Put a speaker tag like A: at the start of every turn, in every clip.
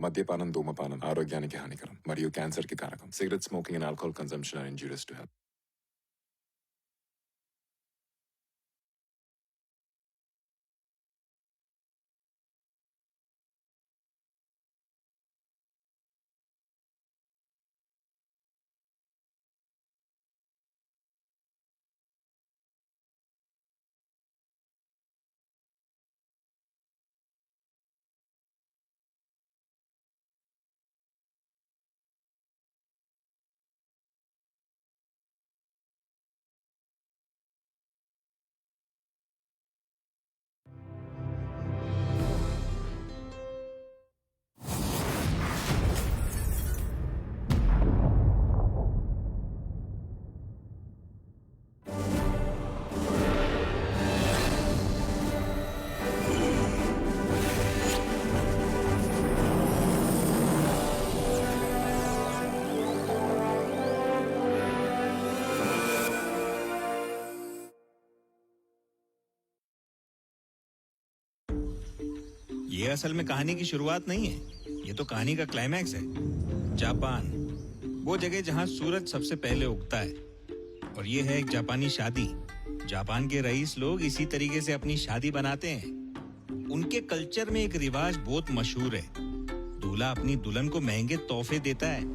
A: మద్యపానం ధూమపానం ఆరోగ్యానికి హానికరం మరియు క్యాన్సర్ కి కారకం. Cigarette smoking and alcohol consumption are injurious to health.
B: ये असल में कहानी की शुरुआत नहीं है, ये तो कहानी का क्लाइमैक्स है। जापान, वो जगह जहां सूरज सबसे पहले उगता है। और ये है एक जापानी शादी। जापान के रईस लोग इसी तरीके से अपनी शादी बनाते हैं। उनके कल्चर में एक रिवाज बहुत मशहूर है। दूल्हा अपनी दुल्हन को महंगे तोहफे देता है।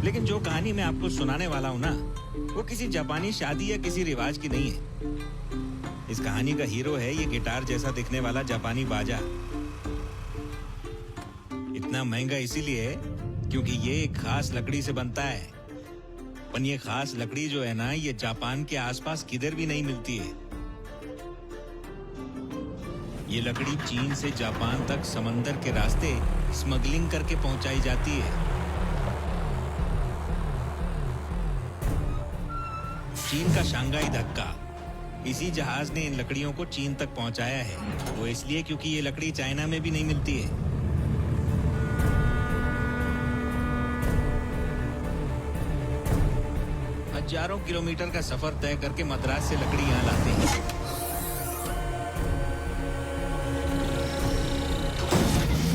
B: लेकिन जो कहानी मैं आपको सुनाने वाला हूं ना, वो किसी जापानी शादी या किसी रिवाज की नहीं है। इस कहानी का हीरो है ये गिटार जैसा दिखने वाला जापानी बाजा। इतना महंगा इसीलिए है क्योंकि ये एक खास लकड़ी से बनता है। पर ये खास लकड़ी जो है ना, ये जापान के आसपास किधर भी नहीं मिलती है। ये लकड़ी चीन से जापान तक समंदर के रास्ते स्मगलिंग करके पहुंचाई जाती है। चीन का शंघाई धक्का, इसी जहाज ने इन लकड़ियों को चीन तक पहुंचाया है। वो इसलिए क्योंकि ये लकड़ी चाइना में भी नहीं मिलती है। हजारों किलोमीटर का सफर तय करके मद्रास से लकड़ी यहाँ लाते हैं।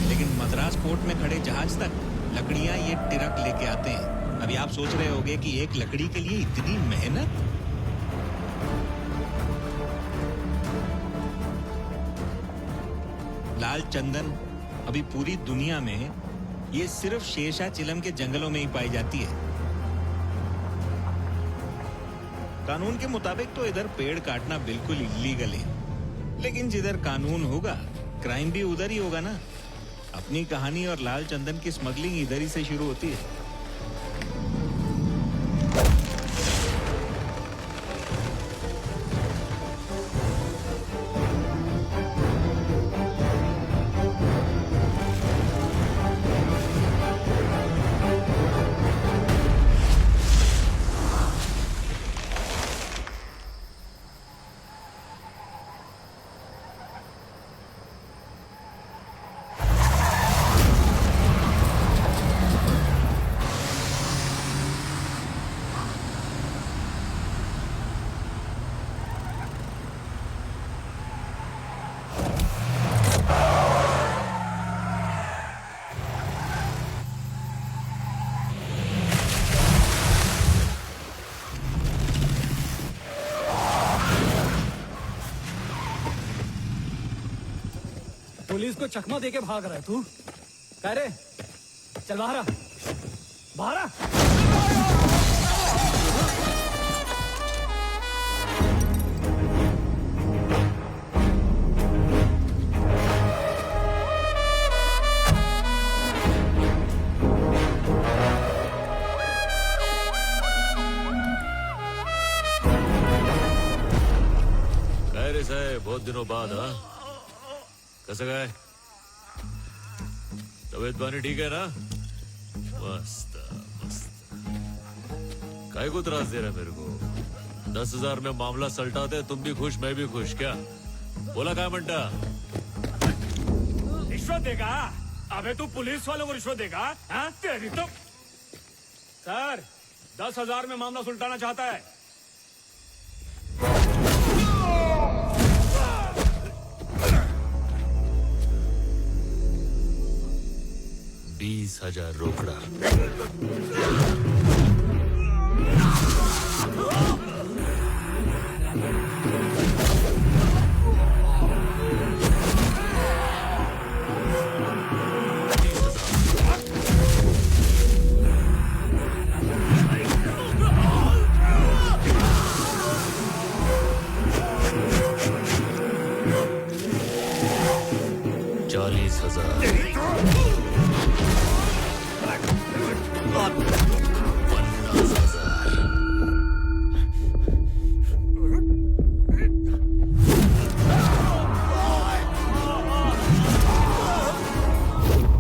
B: लेकिन मद्रास पोर्ट में खड़े जहाज तक लकड़ियां ये ट्रक लेके आते हैं। अभी आप सोच रहे होंगे कि एक लकड़ी के लिए इतनी मेहनत। लाल चंदन अभी पूरी दुनिया में ये सिर्फ शेषा चिलम के जंगलों में ही पाई जाती है। कानून के मुताबिक तो इधर पेड़ काटना बिल्कुल इलीगल है, लेकिन जिधर कानून होगा क्राइम भी उधर ही होगा ना। अपनी कहानी और लाल चंदन की स्मगलिंग इधर ही से शुरू होती है।
C: पुलिस को चकमा देके भाग रहा है तू? कह रे चल बाहर आ, बाहर आ।
D: कह रे साहब, बहुत दिनों बाद। हाँ, कसं काय? तब्येत पाणी ठीक है ना? मस्त मस्त। काय को त्रास दे रहा है मेरे को? 10,000 में मामला सलटाते, तुम भी खुश मैं भी खुश। क्या बोला, काय म्हणता?
C: रिश्वत देगा? अबे तू पुलिस वालों को रिश्वत देगा? हाँ तेरी तो। सर 10,000 में मामला सुलटाना चाहता है।
D: 40,000 रोकड़ा।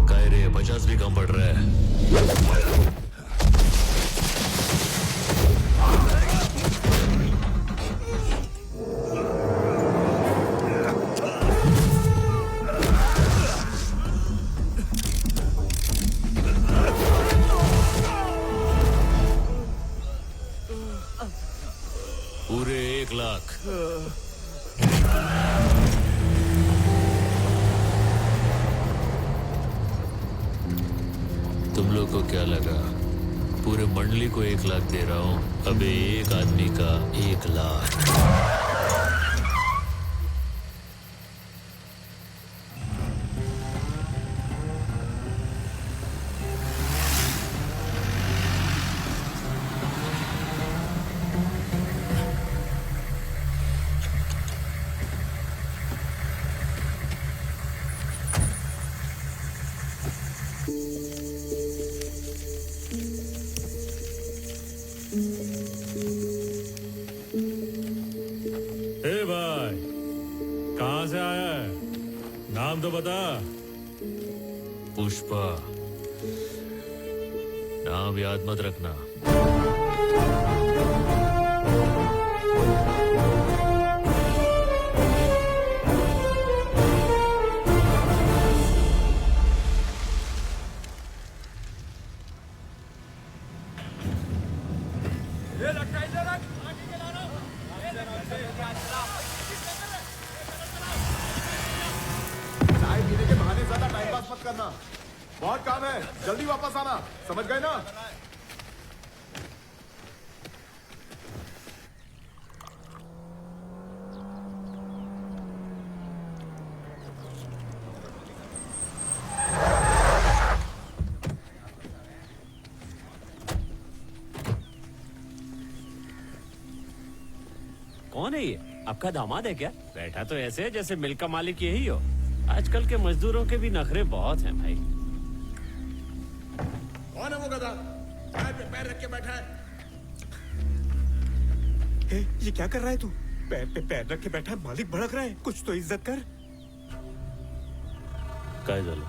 D: काय रे 50 भी कम पड़ रहा है। पूरे 1 लाख। तुम लोग को क्या लगा पूरे मंडली को 1 लाख दे रहा हूं? अबे एक आदमी का 1 लाख।
E: ए भाई, कहाँ से आया है? नाम तो बता।
D: पुष्पा, नाम याद मत रखना।
F: चाय पीने के बहाने ज्यादा टाइम पास मत करना। बहुत काम है, जल्दी वापस आना। समझ गए ना?
G: कौन है ये? आपका दामाद है क्या? बैठा तो ऐसे है जैसे मिल का मालिक यही हो। आजकल के मजदूरों के भी नखरे बहुत हैं भाई।
F: कौन है वो गधा? पैर पे पैर रख के बैठा है।
H: ये क्या कर रहा है तू? पैर पे पैर रख के बैठा है, मालिक भड़क रहा है। कुछ तो इज्जत कर।
D: काय झालं?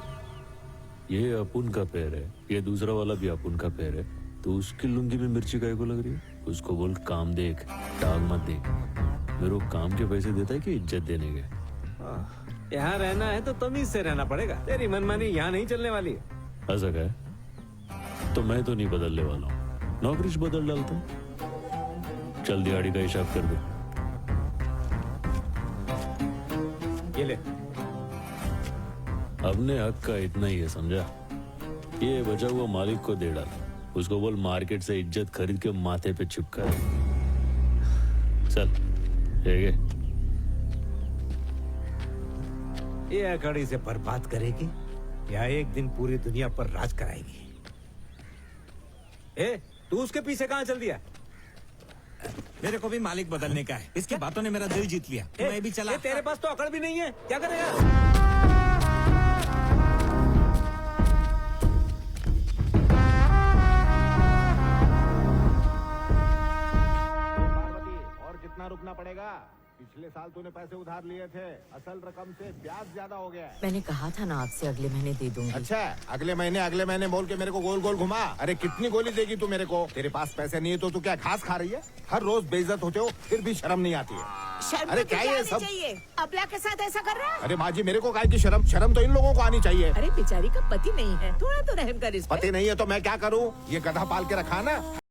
D: ये अपुन का पैर है, ये दूसरा वाला भी अपुन का पैर है। तो उसकी लुंगी में मिर्ची काय को लग रही है? उसको बोल काम देख, टांग मत देख। मेरे को काम के पैसे देता है कि इज्जत देने के?
G: यहाँ रहना है तो तमीज से रहना पड़ेगा। तेरी मनमानी यहाँ नहीं चलने वाली है।
D: ऐसा क्या है? तो मैं तो नहीं बदलने वाला हूँ, नौकरी से बदल डालता हूँ। चल दिहाड़ी का हिसाब कर दे।
G: ये ले।
D: अपने हक का इतना ही है, समझा? ये बचा हुआ मालिक को दे डाल। उसको बोल मार्केट से इज्जत खरीद के माथे पे चिपका दे। चल ठीक है।
G: ये अकड़ी से बर्बाद करेगी या एक दिन पूरी दुनिया पर राज कराएगी? ए, तू उसके पीछे कहाँ चल दिया?
B: मेरे को भी मालिक बदलने का है। इसकी बातों ने मेरा दिल जीत लिया। तो मैं भी चला।
G: तेरे पास तो अकड़ भी नहीं है, क्या करेगा?
F: और कितना रुकना पड़ेगा? पिछले साल तूने पैसे उधार लिए थे, असल रकम से ब्याज ज्यादा हो गया है।
I: मैंने कहा था ना आपसे अगले महीने दे दूंगी।
F: अच्छा, अगले महीने बोल के मेरे को गोल गोल घुमा। अरे कितनी गोली देगी तू मेरे को? तेरे पास पैसे नहीं है तो तू क्या घास खा रही है? हर रोज बेइज्जत होते हो, फिर भी शर्म नहीं आती है।
I: शर्म
F: अरे
I: तो
F: क्या
I: तुझे
F: ये
I: आनी
F: सब?
I: चाहिए। अबला के साथ ऐसा कर रहा है?
F: अरे माँ जी, मेरे को काहे की शर्म? शर्म तो इन लोगों को आनी चाहिए।
I: अरे बेचारी का पति नहीं है, थोड़ा तो रहम कर इस पे।
F: पति नहीं है तो मैं क्या करूँ? ये गधा पाल के रखा ना।